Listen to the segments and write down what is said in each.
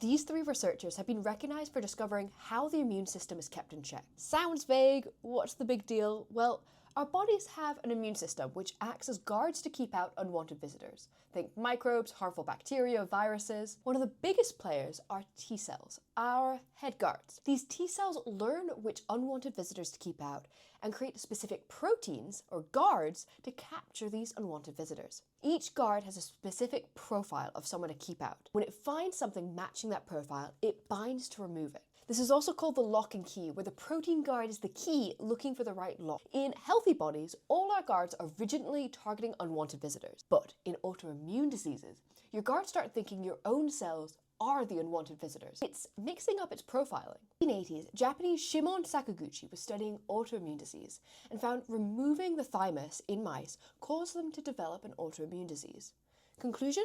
These three researchers have been recognized for discovering how the immune system is kept in check. Sounds vague, what's the big deal? Well, our bodies have an immune system which acts as guards to keep out unwanted visitors. Think microbes, harmful bacteria, viruses. One of the biggest players are T cells, our head guards. These T cells learn which unwanted visitors to keep out and create specific proteins, or guards, to capture these unwanted visitors. Each guard has a specific profile of someone to keep out. When it finds something matching that profile, it binds to remove it. This is also called the lock and key, where the protein guard is the key looking for the right lock. In healthy bodies, all our guards are vigilantly targeting unwanted visitors. But in autoimmune diseases, your guards start thinking your own cells are the unwanted visitors. It's mixing up its profiling. In the 1980s, Japanese Shimon Sakaguchi was studying autoimmune disease and found removing the thymus in mice caused them to develop an autoimmune disease. Conclusion?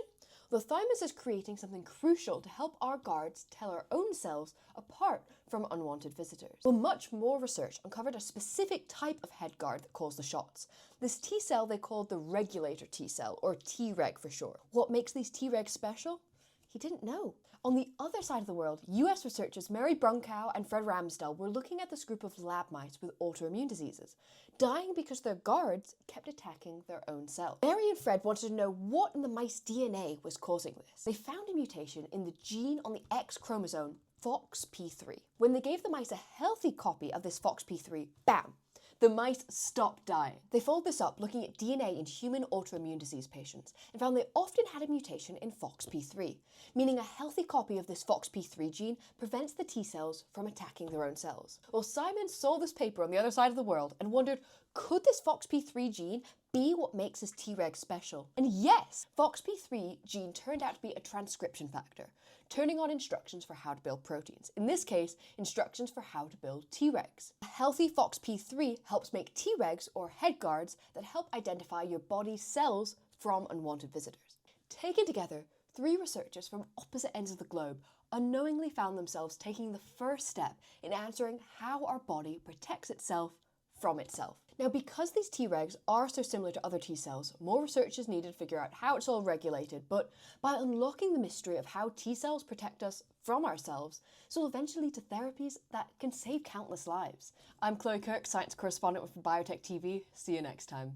The thymus is creating something crucial to help our guards tell our own cells apart from unwanted visitors. Well, much more research uncovered a specific type of head guard that calls the shots. This T cell they called the regulator T cell, or Treg for short. What makes these Tregs special? He didn't know. On the other side of the world, US researchers Mary Brunkow and Fred Ramsdell were looking at this group of lab mice with autoimmune diseases, dying because their guards kept attacking their own cells. Mary and Fred wanted to know what in the mice DNA was causing this. They found a mutation in the gene on the X chromosome, FOXP3. When they gave the mice a healthy copy of this FOXP3, bam! The mice stopped dying. They followed this up looking at DNA in human autoimmune disease patients and found they often had a mutation in FOXP3, meaning a healthy copy of this FOXP3 gene prevents the T cells from attacking their own cells. Well, Simon saw this paper on the other side of the world and wondered, could this FOXP3 gene be what makes his Treg special? And yes, FOXP3 gene turned out to be a transcription factor, turning on instructions for how to build proteins. In this case, instructions for how to build Tregs. A healthy FOXP3 helps make Tregs, or head guards, that help identify your body's cells from unwanted visitors. Taken together, three researchers from opposite ends of the globe unknowingly found themselves taking the first step in answering how our body protects itself from itself. Now, because these Tregs are so similar to other T cells, more research is needed to figure out how it's all regulated, but by unlocking the mystery of how T cells protect us from ourselves, this will eventually lead to therapies that can save countless lives. I'm Kirk, science correspondent with Biotech TV. See you next time.